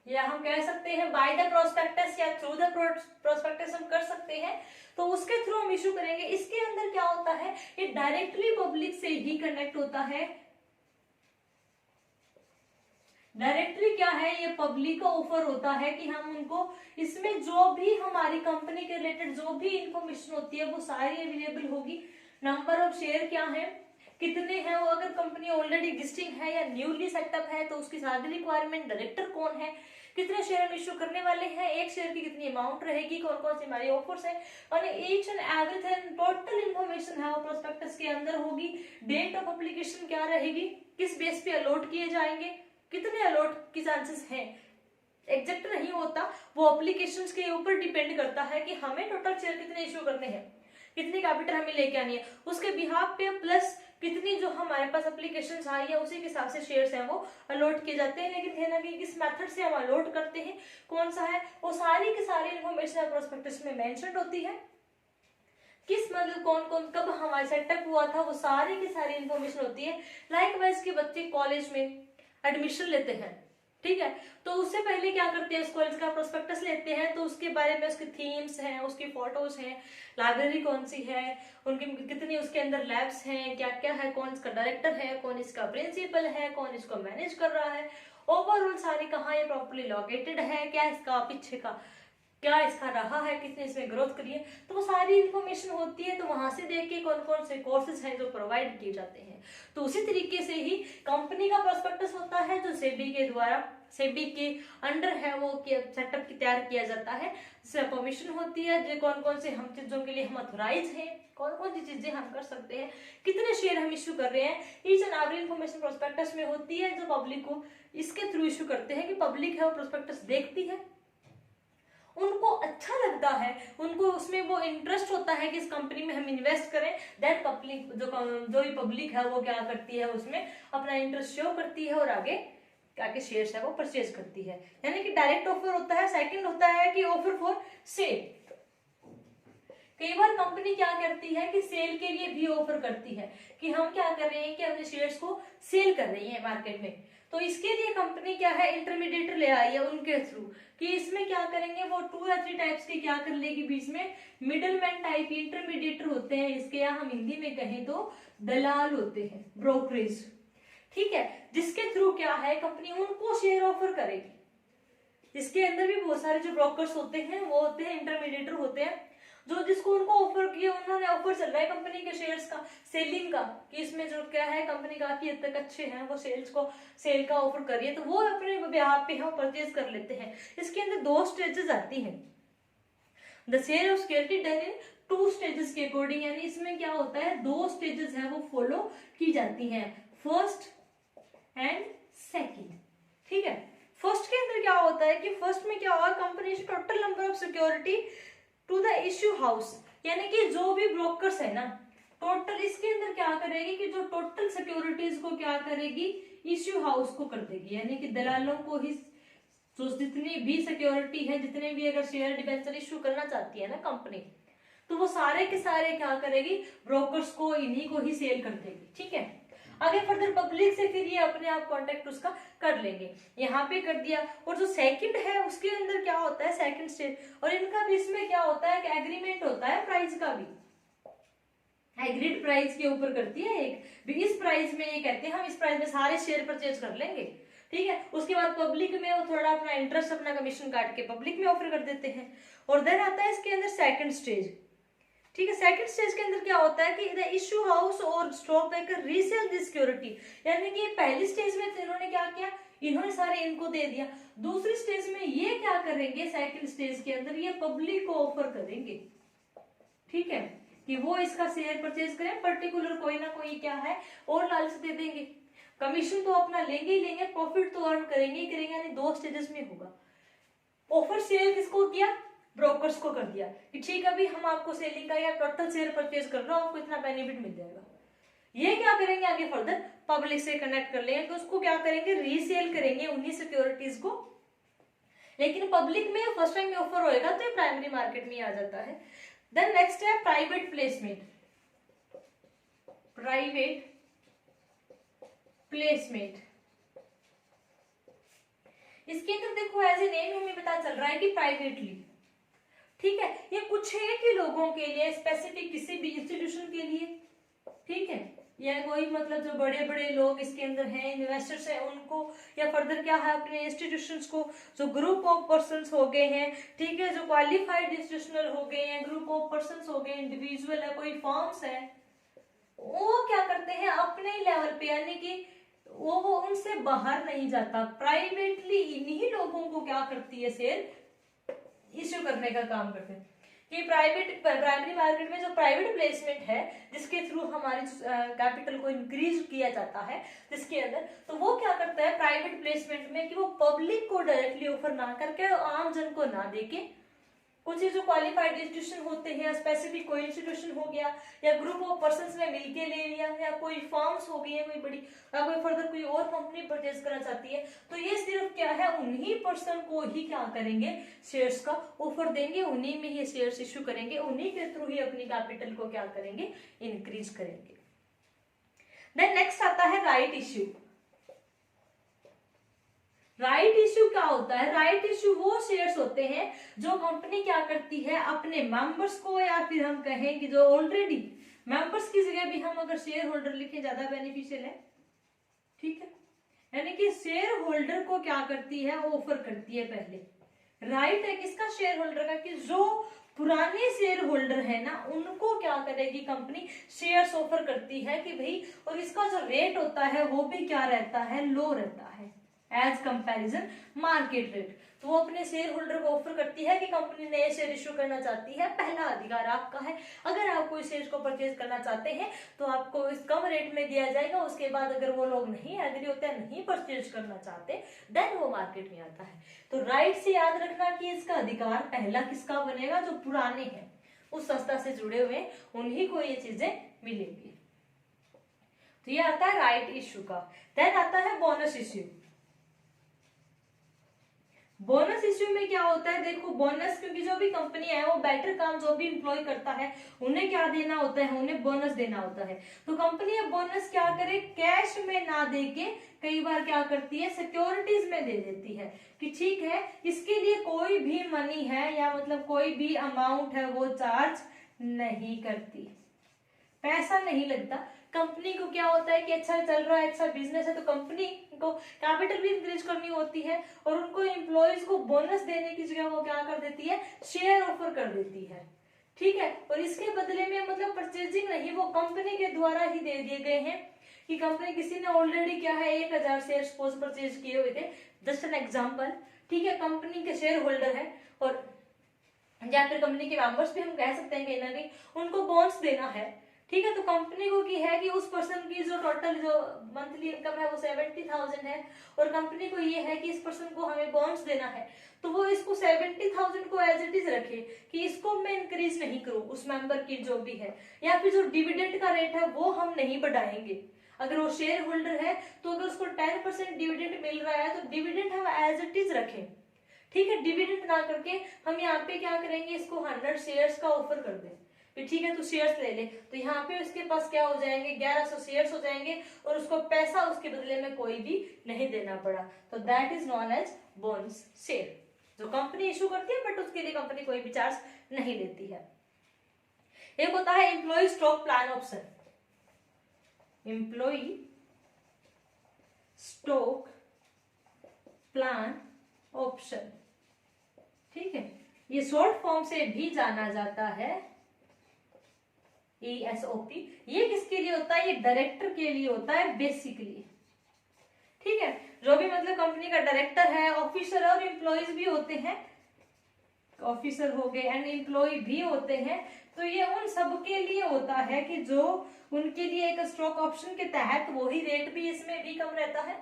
या हम कह सकते हैं बाय द प्रोस्पेक्टस या थ्रू द प्रोस्पेक्टस हम कर सकते हैं। तो उसके थ्रू हम इश्यू करेंगे। इसके अंदर क्या होता है, ये डायरेक्टली पब्लिक से ही कनेक्ट होता है। डायरेक्टली क्या है, ये पब्लिक का ऑफर होता है कि हम उनको, इसमें जो भी हमारी कंपनी के रिलेटेड जो भी इंफॉर्मेशन होती है वो सारी अवेलेबल होगी। नंबर ऑफ शेयर क्या है, कितने हैं वो, अगर कंपनी ऑलरेडी एग्जिस्टिंग है या न्यूली सेटअप है तो उसकी सारी रिक्वायरमेंट, डायरेक्टर कौन है, कितने शेयर हम इश्यू करने वाले हैं, एक शेयर की कितनी अमाउंट रहेगी, कौन कौन सी हमारी ऑफर्स है, और each and everything total information है वो प्रोस्पेक्टस के अंदर होगी। डेट ऑफ एप्लीकेशन क्या रहेगी, किस बेस पे अलॉट किए जाएंगे, कितने अलॉट की चांसेस हैं, एग्जैक्ट नहीं होता, वो एप्लीकेशंस के ऊपर डिपेंड करता है कि हमें टोटल शेयर कितने इश्यू करने हैं, कितनी कैपिटल हमें लेके आनी है, उसके बिहाफ पे प्लस कितनी जो हमारे पास एप्लीकेशंस आई है उसी के हिसाब से शेयर्स हैं वो अलॉट किए जाते हैं। लेकिन है ना कि किस मेथड से हम अलॉट करते हैं, कौन सा है, वो सारी की सारी इन्फॉर्मेशन प्रोस्पेक्टस में मेंशन होती है। किस मतलब कौन कौन कब हमारा सेटअप हुआ था, वो सारी की सारी इन्फॉर्मेशन होती है। लाइकवाइज के बच्चे कॉलेज में एडमिशन लेते हैं, ठीक है, तो उससे पहले क्या करते हैं, उस कॉलेज का प्रोस्पेक्टस लेते हैं, तो उसके बारे में उसके थीम्स हैं, उसकी फोटोज हैं, लाइब्रेरी कौन सी है, उनकी कितनी उसके अंदर लैब्स हैं, क्या क्या है, कौन इसका डायरेक्टर है, कौन इसका प्रिंसिपल है, कौन इसको मैनेज कर रहा है, ओवरऑल सारी कहाँ ये प्रॉपर्ली लोकेटेड है, क्या इसका पीछे का क्या इसका रहा है, किसने इसमें ग्रोथ करी है, तो वो सारी इन्फॉर्मेशन होती है। तो वहां से देख के कौन कौन से कोर्सेज हैं जो प्रोवाइड किए जाते हैं। तो उसी तरीके से ही कंपनी का प्रोस्पेक्टस होता है जो सेबी के द्वारा, सेबी के अंडर है वो सेटअप तैयार किया जाता है, जिसमें परमिशन होती है जो कौन कौन से हम चीजों के लिए हम ऑथोराइज हैं, कौन कौन सी चीजें हम कर सकते हैं, कितने शेयर हम इश्यू कर रहे हैं, each and every information prospectus में होती है, जो पब्लिक को इसके थ्रू इश्यू करते हैं कि पब्लिक है वो प्रोस्पेक्टस देखती है, उनको अच्छा लगता है, उनको उसमें वो इंटरेस्ट होता है कि इस कंपनी में हम इन्वेस्ट करें। दैट पब्लिक जो भी पब्लिक है वो क्या करती है, उसमें अपना इंटरेस्ट शो करती है और आगे आके शेयर्स है वो परचेज करती है। यानी कि डायरेक्ट ऑफर होता है। सेकंड होता है कि ऑफर फॉर सेल। कई बार कंपनी क्या करती है कि सेल के लिए भी ऑफर करती है कि हम क्या कर रहे हैं कि अपने शेयर्स को सेल कर रही है मार्केट में। तो इसके लिए कंपनी क्या है, इंटरमीडिएटर ले आई है उनके थ्रू, कि इसमें क्या करेंगे, वो 2 या 3 टाइप्स के क्या कर लेगी, बीच में मिडलमैन टाइप इंटरमीडिएटर होते हैं इसके, या हम हिंदी में कहें तो दलाल होते हैं, ब्रोकरेज, ठीक है, जिसके थ्रू क्या है कंपनी उनको शेयर ऑफर करेगी। इसके अंदर भी बहुत सारे जो ब्रोकर्स होते हैं वो होते हैं इंटरमीडिएटर होते हैं, जो जिसको उनको ऑफर किया, उन्होंने ऑफर चल रहा है कंपनी के शेयर्स का, सेलिंग का, कि इसमें जो क्या है कंपनी काफी हद तक अच्छे हैं, वो सेल का ऑफर करिए, तो वो अपने बिहाफ पे हम परचेज कर लेते हैं। इसके अंदर 2 स्टेजेस आती हैं, the sale of security done in 2 stages के अकॉर्डिंग, यानी इसमें क्या होता है 2 स्टेजेस है वो फॉलो की जाती हैं, फर्स्ट एंड सेकेंड, ठीक है। फर्स्ट के अंदर क्या होता है कि फर्स्ट में क्या होगा, company total number of security to the issue house, यानी कि जो भी ब्रोकर्स है ना टोटल, इसके अंदर क्या करेगी कि जो टोटल सिक्योरिटीज को क्या करेगी, इश्यू हाउस को कर देगी, यानी कि दलालों को ही जो जितनी भी सिक्योरिटी है, जितने भी अगर शेयर डिबेंचर इश्यू करना चाहती है ना कंपनी, तो वो सारे के सारे क्या करेगी, ब्रोकर्स को, इन्हीं को ही सेल कर देगी, ठीक है। आगे फर्दर पब्लिक से फिर ये अपने आप कांटेक्ट उसका कर लेंगे, यहाँ पे कर दिया। और जो सेकंड है उसके अंदर क्या होता है, सेकंड स्टेज, और इनका भी इसमें क्या होता है कि एग्रीमेंट होता है प्राइस का भी, एग्रीड प्राइस के ऊपर करती है एक भी, इस प्राइस में ये कहते हैं हम इस प्राइस में सारे शेयर परचेज कर लेंगे, ठीक है। उसके बाद पब्लिक में वो थोड़ा अपना इंटरेस्ट, अपना कमीशन काट के पब्लिक में ऑफर कर देते हैं। और देन आता है इसके अंदर सेकंड स्टेज, ठीक है। सेकंड स्टेज के अंदर क्या होता है कि द इश्यू हाउस और stock broker resale the security, यानी कि पहली स्टेज में तो इन्होंने क्या किया, इन्होंने सारे इनको दे दिया। दूसरी स्टेज में ये क्या करेंगे, सेकंड स्टेज के अंदर ये पब्लिक को ऑफर करेंगे, ठीक है, कि वो इसका शेयर परचेज करें, पर्टिकुलर कोई ना कोई क्या है और लालच दे देंगे। कमीशन तो अपना लेंगे ही लेंगे, प्रॉफिट तो अर्न करेंगे ही करेंगे, यानी 2 स्टेजेस में होगा। ऑफर शेयर किसको किया, ब्रोकर्स को कर दिया कि ठीक है अभी हम आपको सेलिंग का या टोटल शेयर परचेज कर रहे हो, आपको इतना बेनिफिट मिल जाएगा। ये क्या करेंगे आगे फर्दर पब्लिक से कनेक्ट कर लेंगे, तो उसको क्या करेंगे, रीसेल करेंगे उन्हीं सिक्योरिटीज को। लेकिन पब्लिक में फर्स्ट टाइम में ऑफर होएगा तो ये प्राइमरी मार्केट में आ जाता है। देन नेक्स्ट है प्राइवेट प्लेसमेंट, प्राइवेट प्लेसमेंट। इसके अंदर देखो एज ए नेम हमें पता चल रहा है कि प्राइवेटली, ठीक है, ये कुछ एक ही लोगों के लिए, स्पेसिफिक किसी भी इंस्टीट्यूशन के लिए, ठीक है, या कोई मतलब जो बड़े बड़े लोग इसके अंदर हैं, इन्वेस्टर्स हैं उनको, या फर्दर क्या है अपने इंस्टीट्यूशंस को, जो ग्रुप ऑफ पर्संस हो गए हैं, ठीक है, जो क्वालिफाइड इंस्टीट्यूशनल हो गए हैं, ग्रुप ऑफ पर्संस हो गए, इंडिविजुअल है, कोई फर्म्स है, वो क्या करते हैं अपने लेवल पे, यानी कि वो उनसे बाहर नहीं जाता, प्राइवेटली इन्हीं लोगों को क्या करती है, शेयर इश्यू करने का काम करते हैं। कि प्राइमरी मार्केट में जो प्राइवेट प्लेसमेंट है, जिसके थ्रू हमारी कैपिटल को इंक्रीज किया जाता है, जिसके अंदर, तो वो क्या करता है प्राइवेट प्लेसमेंट में कि वो पब्लिक को डायरेक्टली ऑफर ना करके, आम जन को ना देके, कुछ जो क्वालिफाइड इंस्टीट्यूशन होते हैं, स्पेसिफिक कोई इंस्टीट्यूशन हो गया, या ग्रुप ऑफ पर्संस ने मिलके ले लिया, या कोई फर्म्स हो गई है कोई बड़ी, या कोई फर्दर कोई और कंपनी परचेज करना चाहती है, तो ये सिर्फ क्या है उन्हीं पर्सन को ही क्या करेंगे, शेयर्स का ऑफर देंगे, उन्हीं में ही शेयर्स इश्यू करेंगे, उन्हीं के थ्रू ही अपनी कैपिटल को क्या करेंगे, इंक्रीज करेंगे। देन नेक्स्ट आता है राइट इश्यू। राइट इश्यू क्या होता है, राइट इश्यू वो शेयर्स होते हैं जो कंपनी क्या करती है अपने मेंबर्स को, या फिर हम कहें कि जो ऑलरेडी मेंबर्स की जगह भी हम अगर शेयर होल्डर लिखें ज्यादा बेनिफिशियल है, ठीक है, यानी कि शेयर होल्डर को क्या करती है, ऑफर करती है पहले। राइट है किसका, शेयर होल्डर का, कि जो पुराने शेयर होल्डर है ना उनको क्या करेगी कंपनी, शेयर्स ऑफर करती है कि भाई, और इसका जो रेट होता है वो भी क्या रहता है, लो रहता है एज कंपैरिजन मार्केट रेट। तो वो अपने शेयर होल्डर को ऑफर करती है कि कंपनी नए शेयर इश्यू करना चाहती है, पहला अधिकार आपका है, अगर आप कोई शेयर को परचेज करना चाहते हैं तो आपको इस कम रेट में दिया जाएगा, उसके बाद अगर वो लोग नहीं एग्री होते हैं, नहीं परचेज करना चाहते, देन वो मार्केट में आता है। तो राइट से याद रखना कि इसका अधिकार पहला किसका बनेगा, जो पुराने हैं, उस संस्था से जुड़े हुए, उन्हीं को ये चीजें मिलेंगी। तो ये आता है राइट इश्यू का। देन आता है बोनस इश्यू। बोनस इश्यू में क्या होता है, देखो बोनस, क्योंकि जो भी कंपनी है वो बेटर काम जो भी इंप्लॉय करता है उन्हें क्या देना होता है, उन्हें बोनस देना होता है। तो कंपनी अब बोनस क्या करे, कैश में ना देके कई बार क्या करती है, सिक्योरिटीज में दे देती है कि ठीक है इसके लिए कोई भी मनी है या मतलब कोई भी अमाउंट है वो चार्ज नहीं करती, पैसा नहीं लगता। कंपनी को क्या होता है कि अच्छा चल रहा है, अच्छा बिजनेस है, तो कंपनी को कैपिटल भी इंक्रीज करनी होती है और उनको एम्प्लॉयज को बोनस देने की जगह वो क्या कर देती है, शेयर ऑफर कर देती है। ठीक है, और इसके बदले में मतलब परचेजिंग नहीं, वो कंपनी के द्वारा ही दे दिए गए हैं कि कंपनी किसी ने ऑलरेडी क्या है 1000 शेयर सपोज परचेज किए हुए थे, जस्ट एन एग्जाम्पल। ठीक है, कंपनी के शेयर होल्डर है और या फिर कंपनी के मेंबर्स भी हम कह सकते हैं कहीं ना कहीं, उनको बोनस देना है। ठीक है, तो कंपनी को की है कि उस पर्सन की जो टोटल जो मंथली इनकम है वो 70,000 है और कंपनी को ये है कि इस पर्सन को हमें बोनस देना है, तो वो इसको 70,000 को एज इट इज रखे कि इसको मैं इंक्रीज नहीं करूं उस मेंबर की जो भी है, या फिर जो डिविडेंड का रेट है वो हम नहीं बढ़ाएंगे। अगर वो शेयर होल्डर है तो अगर उसको 10% डिविडेंड मिल रहा है तो डिविडेंड हम एज इट इज रखें। ठीक है, डिविडेंड ना करके हम यहाँ पे क्या करेंगे, इसको 100 शेयर्स का ऑफर कर दें, ठीक है तू शेयर्स ले ले, तो यहाँ पे उसके पास क्या हो जाएंगे 1100 शेयर्स हो जाएंगे और उसको पैसा उसके बदले में कोई भी नहीं देना पड़ा। तो that is known as bonus share, जो कंपनी इशू करती है बट उसके लिए कंपनी कोई भी चार्ज नहीं लेती है। एक होता है employ stock plan option, employ stock plan option. ठीक है, ये शॉर्ट फॉर्म से भी जाना जाता है ESOP। ये किसके लिए होता है, ये डायरेक्टर के लिए होता है बेसिकली। ठीक है, जो भी मतलब कंपनी का डायरेक्टर है, ऑफिसर और एम्प्लॉयज भी होते हैं, ऑफिसर हो गए एंड एम्प्लॉय भी होते हैं, तो ये उन सब के लिए होता है कि जो उनके लिए एक स्टॉक ऑप्शन के तहत वही रेट भी इसमें भी कम रहता है,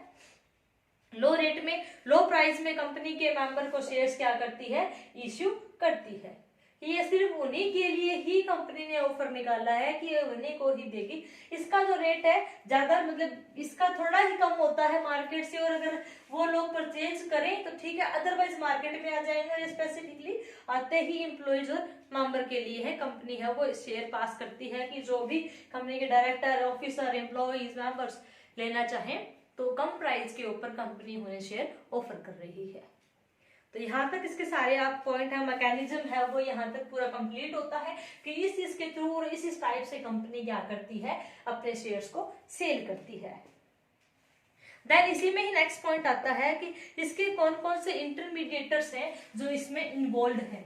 लो रेट में लो प्राइस में कंपनी के मेंबर को शेयर्स क्या करती है, इश्यू करती है। ये सिर्फ उन्हीं के लिए ही कंपनी ने ऑफर निकाला है कि ये उन्हीं को ही देगी। इसका जो रेट है ज्यादा मतलब इसका थोड़ा ही कम होता है मार्केट से, और अगर वो लोग परचेज करें तो ठीक है, अदरवाइज मार्केट में आ जाएंगे। स्पेसिफिकली आते ही एम्प्लॉयज और मेंबर के लिए है, कंपनी है वो शेयर पास करती है कि जो भी कंपनी के डायरेक्टर, ऑफिसर, एम्प्लॉयज, मेंबर्स लेना चाहें तो कम प्राइस के ऊपर कंपनी उन्हें शेयर ऑफर कर रही है। तो यहाँ तक इसके सारे आप पॉइंट है, मैकेनिज्म है वो यहाँ तक पूरा कंप्लीट होता है कि इस के थ्रू और इस टाइप से कंपनी क्या करती है, अपने शेयर्स को सेल करती है। देन इसी में ही नेक्स्ट पॉइंट आता है कि इसके कौन कौन से इंटरमीडिएटर्स हैं जो इसमें इन्वॉल्व हैं।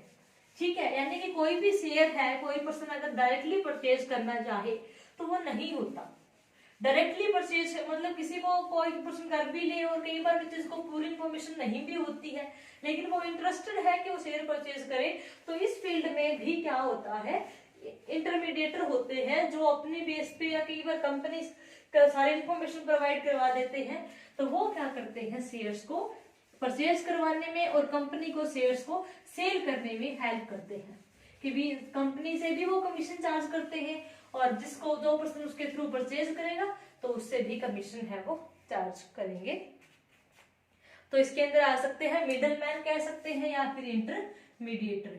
ठीक है, यानी कि कोई भी शेयर है, कोई पर्सन अगर डायरेक्टली परचेज करना चाहे तो वो नहीं होता। डायरेक्टली परचेज मतलब किसी को कोई पर्सन कर भी ले और कई बार जिसको पूरी इंफॉर्मेशन नहीं भी होती है लेकिन वो इंटरेस्टेड है कि वो शेयर परचेज करे, तो इस फील्ड में भी क्या होता है, इंटरमीडिएटर होते हैं जो अपनी बेस पे या कई बार कंपनी सारी इंफॉर्मेशन प्रोवाइड करवा देते हैं, तो वो क्या करते हैं शेयर्स को परचेज करवाने में और कंपनी को शेयर्स को सेल करने में हेल्प करते हैं कि भी कंपनी से भी वो कमीशन चार्ज करते हैं और जिसको जो पर्सन उसके थ्रू परचेज करेगा तो उससे भी कमीशन है वो चार्ज करेंगे। तो इसके अंदर आ सकते हैं मिडल मैन कह सकते हैं या फिर इंटरमीडिएटर।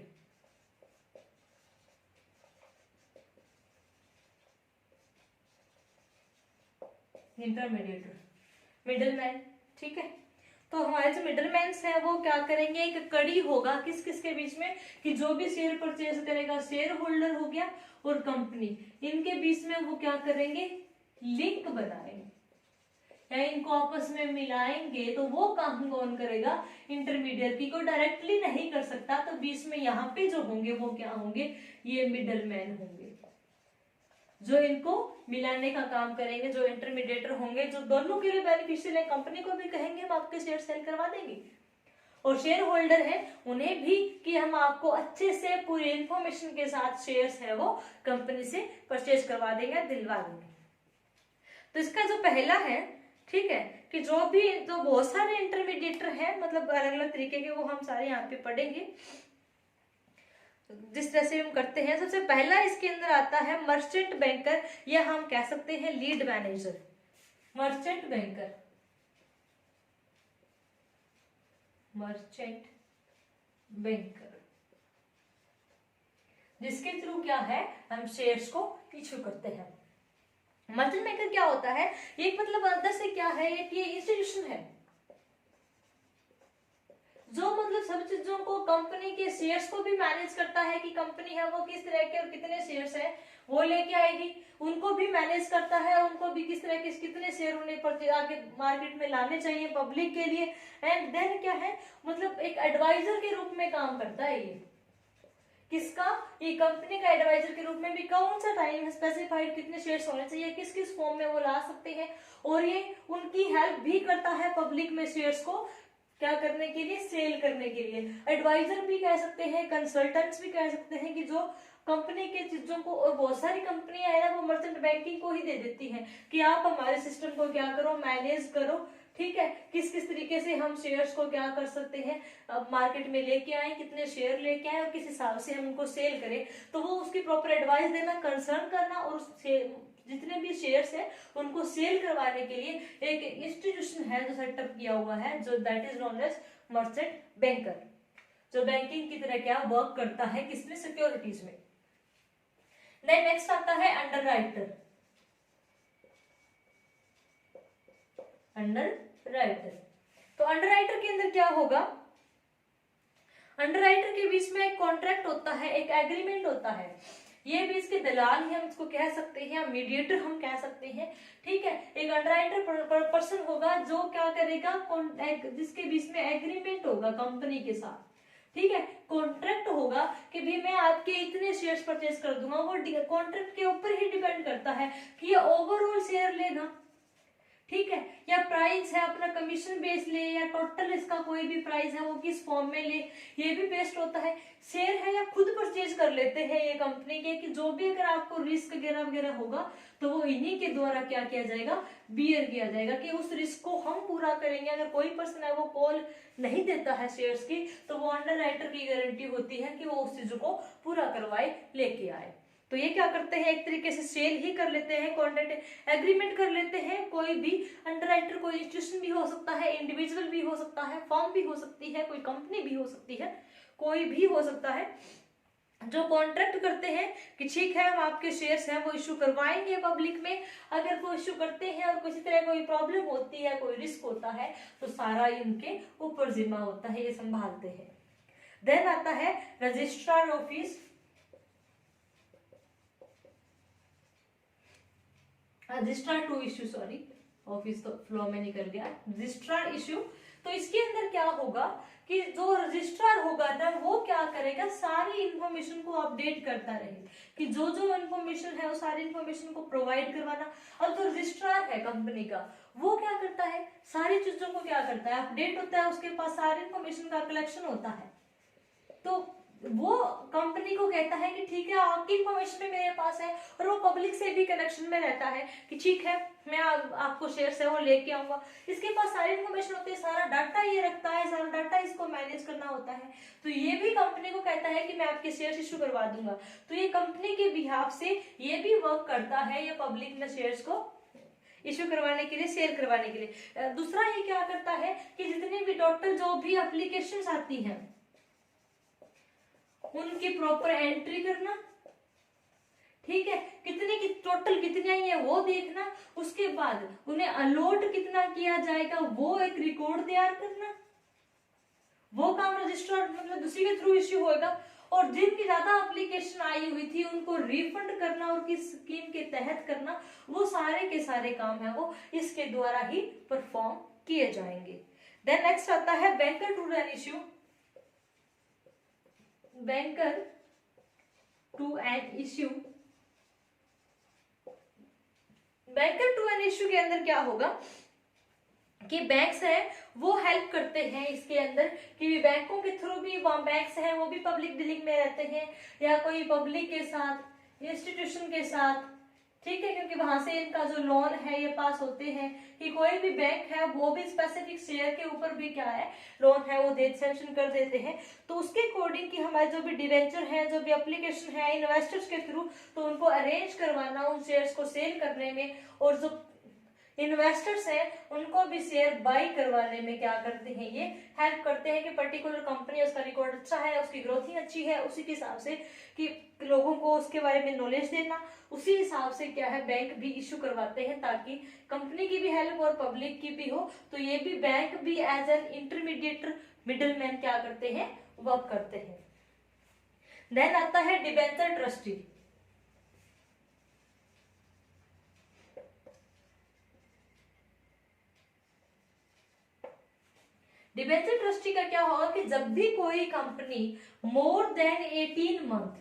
Intermediator, middle man. ठीक है, तो हमारे जो मिडल मैन है वो क्या करेंगे, एक कड़ी होगा किस किस के बीच में कि जो भी शेयर परचेज करेगा, शेयर होल्डर हो गया और कंपनी, इनके बीच में वो क्या करेंगे, लिंक बनाएंगे या इनको आपस में मिलाएंगे। तो वो काम कौन करेगा, इंटरमीडिएट की, को डायरेक्टली नहीं कर सकता, तो बीच में यहाँ पे जो होंगे वो क्या होंगे, ये मिडल मैन होंगे जो इनको मिलाने का काम करेंगे, जो इंटरमीडिएटर होंगे, जो दोनों के लिए बेनिफिशियल है। कंपनी को भी कहेंगे हम आपके शेयर सेल करवा देंगे और शेयर होल्डर है उन्हें भी कि हम आपको अच्छे से पूरी इंफॉर्मेशन के साथ शेयर्स है वो कंपनी से परचेज करवा देंगे, दिलवा देंगे। तो इसका जो पहला है, ठीक है, कि जो भी जो बहुत सारे इंटरमीडिएटर हैं मतलब अलग अलग तरीके के, वो हम सारे यहाँ पे पढ़ेंगे जिस तरह से हम करते हैं। सबसे पहला इसके अंदर आता है मर्चेंट बैंकर, या हम कह सकते हैं lead manager. Merchant banker, merchant banker, जिसके थ्रू क्या है हम शेयर्स को इश्यू करते हैं। मर्चेंट बैंकर क्या होता है, एक मतलब अंदर से क्या है, एक ये इंस्टीट्यूशन है जो मतलब सब चीजों को, कंपनी के शेयर्स को भी मैनेज करता है कि कंपनी है वो किस तरह के और कितने शेयर्स है वो लेके आएगी, उनको भी मैनेज करता है, उनको भी किस तरह के कितने शेयर उन्हें आगे मार्केट में लाने चाहिए पब्लिक के लिए। एंड देन क्या है, मतलब एक एडवाइजर के रूप में काम करता है ये। किसका, ये कंपनी का एडवाइजर के रूप में भी कौन सा टाइम है स्पेसिफाइड, कितने शेयर्स होने चाहिए, किस किस फॉर्म में वो ला सकते हैं, और ये उनकी हेल्प भी करता है पब्लिक में शेयर्स को क्या करने के लिए, सेल करने के लिए। एडवाइजर भी कह सकते हैं, कंसल्टेंट्स भी कह सकते हैं कि जो कंपनी के चीजों को, और बहुत सारी कंपनियां है ना वो मर्चेंट बैंकिंग को ही दे देती हैं कि आप हमारे सिस्टम को क्या करो, मैनेज करो, ठीक है, किस किस तरीके से हम शेयर्स को क्या कर सकते हैं, मार्केट में लेके आए, कितने शेयर लेके आए और किस हिसाब से हम उनको सेल करें। तो वो उसकी प्रॉपर एडवाइस देना, कंसर्न करना, और जितने भी शेयर्स है उनको सेल करवाने के लिए एक इंस्टीट्यूशन है जो सेटअप किया हुआ है, जो that is known as merchant banker, जो बैंकिंग की तरह क्या वर्क करता है, किसमें, सिक्योरिटीज में। देन नेक्स्ट आता है अंडरराइटर। अंडरराइटर, तो अंडरराइटर के अंदर क्या होगा, अंडरराइटर के बीच में एक कॉन्ट्रैक्ट होता है, एक एग्रीमेंट होता है, ये भी इसके दलाल ही हम इसको कह सकते हैं, मीडिएटर हम कह सकते हैं, ठीक है। एक अंडरराइटर पर्सन होगा जो क्या करेगा, जिसके बीच में एग्रीमेंट होगा कंपनी के साथ, ठीक है, कॉन्ट्रैक्ट होगा कि भी मैं आपके इतने शेयर्स परचेज कर दूंगा। वो कॉन्ट्रैक्ट के ऊपर ही डिपेंड करता है कि ये ओवरऑल शेयर लेगा, ठीक है, या प्राइस है अपना कमीशन बेस ले, या टोटल इसका कोई भी प्राइस है वो किस फॉर्म में ले, ये भी बेस्ड होता है। शेयर है या खुद परचेज कर लेते हैं ये कंपनी के, कि जो भी अगर आपको रिस्क वगैरह वगैरह होगा तो वो इन्हीं के द्वारा क्या किया जाएगा, बियर किया जाएगा, कि उस रिस्क को हम पूरा करेंगे। अगर कोई पर्सन है वो कॉल नहीं देता है शेयर्स की, तो वो अंडरराइटर की गारंटी होती है कि वो उस चीज को पूरा करवाए, लेके आए। तो ये क्या करते हैं, एक तरीके से सेल ही कर लेते हैं, कॉन्ट्रैक्ट एग्रीमेंट कर लेते हैं। कोई भी अंडरराइटर कोई इंस्टीट्यूशन भी हो सकता है, इंडिविजुअल भी हो सकता है, फर्म भी हो सकती है, कोई कंपनी भी हो सकती है, कोई भी हो सकता है, जो कॉन्ट्रैक्ट करते हैं कि ठीक है हम आपके शेयर्स हैं वो इश्यू करवाएंगे पब्लिक में। अगर वो इश्यू करते हैं और किसी तरह कोई प्रॉब्लम होती है, कोई रिस्क होता है, तो सारा इनके ऊपर जिम्मा होता है, ये संभालते हैं। देन आता है registrar office, registrar to issue, sorry office तो फ्लो में निकल गया, रजिस्ट्रार इश्यू। तो इसके अंदर क्या होगा कि जो रजिस्ट्रार होगा ना वो क्या करेगा, सारी इंफॉर्मेशन को अपडेट करता रहे, कि जो जो इंफॉर्मेशन है वो सारी इंफॉर्मेशन को प्रोवाइड करवाना। अब जो रजिस्ट्रार है कंपनी का वो क्या करता है, सारी चीजों को क्या करता है, अपडेट होता है, उसके पास सारी इंफॉर्मेशन का कलेक्शन होता है। तो वो कंपनी को कहता है कि ठीक है आपकी इंफॉर्मेशन भी मेरे पास है, और वो पब्लिक से भी कनेक्शन में रहता है कि ठीक है मैं आपको शेयर्स है वो लेके आऊंगा। इसके पास सारी इंफॉर्मेशन होती है, सारा डाटा ये रखता है, सारा डाटा इसको मैनेज करना होता है। तो ये भी कंपनी को कहता है कि मैं आपके शेयर्स इशू करवा दूंगा। तो ये कंपनी के बिहाफ से ये भी वर्क करता है, ये पब्लिक में शेयर्स को इश्यू करवाने के लिए, सेल करवाने के लिए। दूसरा ये क्या करता है कि जितनी भी टोटल जो भी एप्लीकेशंस आती हैं उनकी प्रॉपर एंट्री करना, ठीक है, कितने की टोटल कितनी आई है वो देखना, उसके बाद उन्हें अलॉट कितना किया जाएगा वो एक रिकॉर्ड तैयार करना। वो काम रजिस्ट्रार मतलब दूसरी के थ्रू इश्यू होगा। और जिनकी ज्यादा एप्लीकेशन आई हुई थी उनको रिफंड करना और किस स्कीम के तहत करना, वो सारे के सारे काम है वो इसके द्वारा ही परफॉर्म किए जाएंगे। देन नेक्स्ट आता है banker to an issue, banker to an issue. Banker to an issue के अंदर क्या होगा कि बैंक्स हैं वो हेल्प करते हैं इसके अंदर, कि बैंकों के थ्रू भी वहाँ बैंक्स हैं वो भी पब्लिक डीलिंग में रहते हैं, या कोई पब्लिक के साथ, इंस्टीट्यूशन के साथ, ठीक है, क्योंकि वहां से इनका जो लोन है ये पास होते हैं। कि कोई भी बैंक है वो भी स्पेसिफिक शेयर के ऊपर भी क्या है लोन है वो दे सैंक्शन कर देते हैं। तो उसके अकॉर्डिंग कि हमारे जो भी डिवेंचर है, जो भी एप्लीकेशन है इन्वेस्टर्स के थ्रू, तो उनको अरेंज करवाना उन शेयर्स को सेल करने में, और जो इन्वेस्टर्स हैं उनको भी शेयर बाई करवाने में क्या करते हैं, ये हेल्प करते हैं कि पर्टिकुलर कंपनी, उसका रिकॉर्ड अच्छा है, उसकी ग्रोथिंग अच्छी है, उसी के हिसाब से कि लोगों को उसके बारे में नॉलेज देना, उसी हिसाब से क्या है बैंक भी इश्यू करवाते हैं ताकि कंपनी की भी हेल्प और पब्लिक की भी हो। तो ये भी बैंक भी as an intermediator middle man क्या करते हैं, वर्क करते हैं। देन आता है डिबेंचर ट्रस्टी। डिबेंचर ट्रस्टी का क्या होगा कि जब भी कोई कंपनी मोर देन 18 मंथ,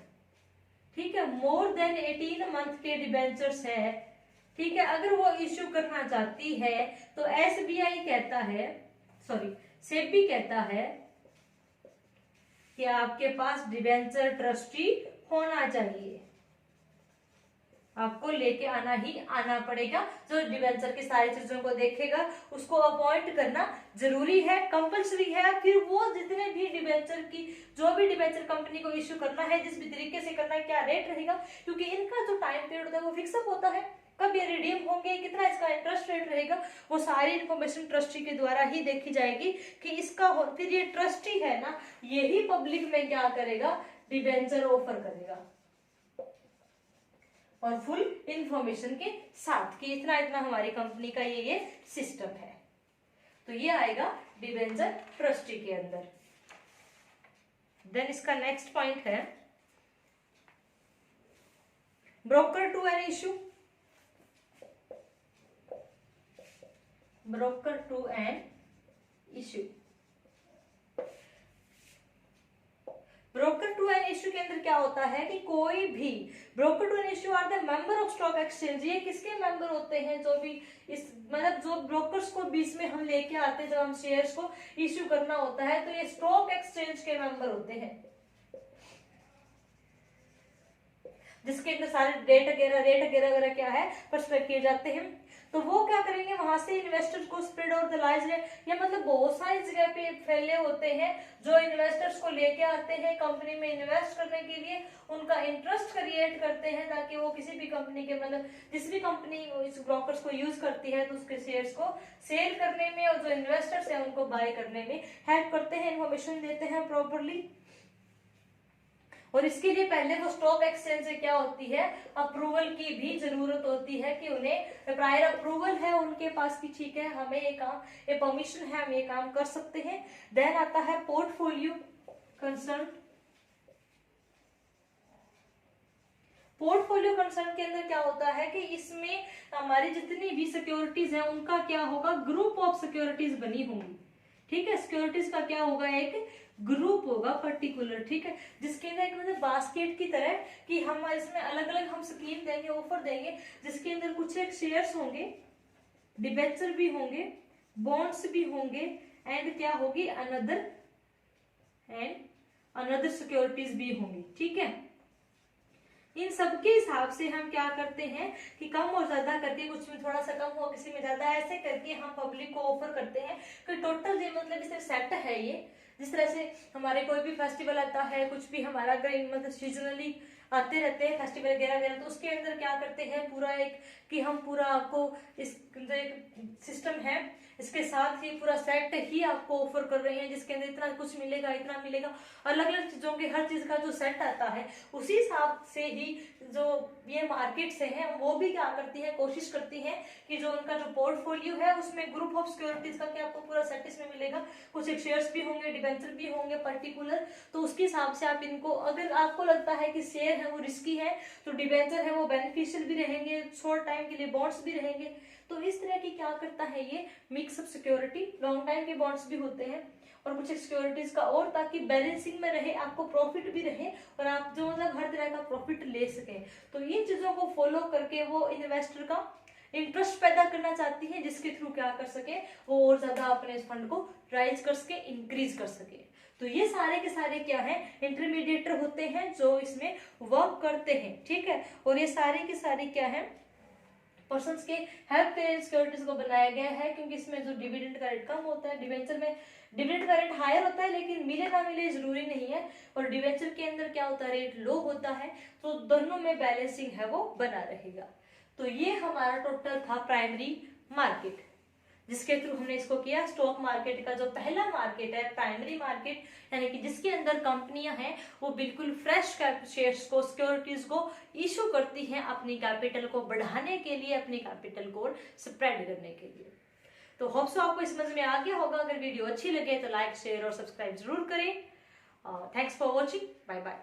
ठीक है, मोर देन 18 मंथ के डिबेंचर्स है, ठीक है, अगर वो इश्यू करना चाहती है तो एसबीआई कहता है, सॉरी सेबी कहता है कि आपके पास डिबेंचर ट्रस्टी होना चाहिए, आपको लेके आना ही आना पड़ेगा, जो डिबेंचर की सारी चीजों को देखेगा, उसको अपॉइंट करना जरूरी है, कंपल्सरी है। फिर वो जितने भी डिबेंचर की, जो भी डिबेंचर कंपनी को इश्यू करना है, जिस भी तरीके से करना है, क्या रेट रहेगा, क्योंकि इनका जो टाइम पीरियड होता है वो फिक्सअप होता है, कब ये रिडीम होंगे, कितना इसका इंटरेस्ट रेट रहेगा, वो सारी इन्फॉर्मेशन ट्रस्टी के द्वारा ही देखी जाएगी कि इसका फिर ये ट्रस्टी है ना, यही पब्लिक में क्या करेगा, डिबेंचर ऑफर करेगा और फुल इंफॉर्मेशन के साथ कि इतना इतना हमारी कंपनी का ये सिस्टम है। तो ये आएगा डिबेंचर ट्रस्टी के अंदर। देन इसका नेक्स्ट पॉइंट है broker to an issue. Broker to an issue, broker to an issue के अंदर क्या होता है कि कोई भी broker to an issue are the member of stock exchange. ये किसके मेंबर होते हैं, जो भी इस मतलब जो ब्रोकर्स को बीच में हम लेके आते हैं, जब हम शेयर्स को इश्यू करना होता है तो ये स्टॉक एक्सचेंज के मेंबर होते हैं, जिसके अंदर सारे रेट वगैरह क्या है परस्क्राइब किए जाते हैं। तो वो क्या करेंगे, वहां से इन्वेस्टर्स को स्प्रेड और दलाइज या मतलब बहुत सारी जगह पे फैले होते हैं, जो इन्वेस्टर्स को लेके आते हैं कंपनी में इन्वेस्ट करने के लिए, उनका इंटरेस्ट क्रिएट करते हैं ताकि वो किसी भी कंपनी के मतलब जिस भी कंपनी इस ब्रोकर्स को यूज करती है तो उसके शेयर्स को सेल करने में और जो इन्वेस्टर्स है उनको बाय करने में हेल्प करते हैं, इन्फॉर्मेशन देते हैं प्रॉपरली। और इसके लिए पहले वो स्टॉक एक्सचेंज से क्या होती है, अप्रूवल की भी जरूरत होती है कि उन्हें प्रायर अप्रूवल है उनके पास कि ठीक है हमें ये काम, ये परमिशन है, हम ये काम कर सकते हैं। देन आता है पोर्टफोलियो कंसर्न। पोर्टफोलियो कंसर्न के अंदर क्या होता है कि इसमें हमारी जितनी भी सिक्योरिटीज है उनका क्या होगा, ग्रुप ऑफ सिक्योरिटीज बनी होंगी, ठीक है, सिक्योरिटीज का क्या होगा, एक ग्रुप होगा पर्टिकुलर, ठीक है, जिसके अंदर एक मतलब बास्केट की तरह कि हम इसमें अलग अलग हम स्कीम देंगे, ऑफर देंगे, जिसके अंदर कुछ एक शेयर्स होंगे, डिबेंचर भी होंगे, बॉन्ड्स भी होंगे एंड क्या होगी अनदर सिक्योरिटीज भी होंगी, ठीक है। इन सबके हिसाब से हम क्या करते हैं कि कम और ज्यादा करके, कुछ में थोड़ा सा कम हो, किसी में ज्यादा, ऐसे करके हम पब्लिक को ऑफर करते हैं कि टोटल ये मतलब इसे सेट है ये। जिस तरह से हमारे कोई भी फेस्टिवल आता है, कुछ भी हमारा मतलब सीजनली आते रहते हैं फेस्टिवल वगैरह, तो उसके अंदर क्या करते हैं पूरा एक कि हम पूरा आपको इस एक सिस्टम है, इसके साथ ही पूरा सेट ही आपको ऑफर कर रहे हैं, जिसके अंदर इतना कुछ मिलेगा, इतना मिलेगा, अलग अलग चीजों के हर चीज का जो सेट आता है, उसी हिसाब से ही जो ये मार्केट से हैं वो भी क्या करती है, कोशिश करती है कि जो उनका जो पोर्टफोलियो है उसमें ग्रुप ऑफ सिक्योरिटीज का क्या आपको पूरा सेट इसमें मिलेगा, कुछ एक शेयर्स भी होंगे, डिबेंचर भी होंगे पर्टिकुलर, तो उसके हिसाब से आप इनको, अगर आपको लगता है कि शेयर है वो रिस्की है तो डिबेंचर है वो बेनिफिशियल भी रहेंगे, शॉर्ट टाइम के लिए बॉन्ड्स भी रहेंगे। तो इस तरह की क्या करता है ये mix of security, long time के बॉन्ड्स भी होते हैं और कुछ सिक्योरिटीज का, और ताकि बैलेंसिंग में रहे, आपको प्रॉफिट भी रहे और आप जो मतलब हर तरह का प्रॉफिट ले सके। तो इन चीजों को फॉलो करके वो इन्वेस्टर का इंटरेस्ट पैदा करना चाहती है, जिसके थ्रू क्या कर सके वो और ज्यादा अपने इस फंड को राइज कर सके, इंक्रीज कर सके। तो ये सारे के सारे क्या है, इंटरमीडिएटर होते हैं जो इसमें वर्क करते हैं, ठीक है। और ये सारे के सारे क्या है, पर्सन्स के हेल्प के लिए सिक्योरिटीज को बनाया गया है, क्योंकि इसमें जो डिविडेंड का रेट कम होता है, डिवेंचर में डिविडेंड का रेट हायर होता है लेकिन मिले ना मिले जरूरी नहीं है, और डिवेंचर के अंदर क्या होता है, रेट लो होता है, तो दोनों में बैलेंसिंग है वो बना रहेगा। तो ये हमारा टोटल था प्राइमरी मार्केट, जिसके थ्रू हमने इसको किया। स्टॉक मार्केट का जो पहला मार्केट है प्राइमरी मार्केट, यानी कि जिसके अंदर कंपनियां हैं वो बिल्कुल फ्रेश शेयर्स को, सिक्योरिटीज को इशू करती हैं अपनी कैपिटल को बढ़ाने के लिए, अपनी कैपिटल को स्प्रेड करने के लिए। तो होप सो आपको समझ में आ गया होगा। अगर वीडियो अच्छी लगे तो लाइक, शेयर और सब्सक्राइब जरूर करें। Thanks for watching, bye bye.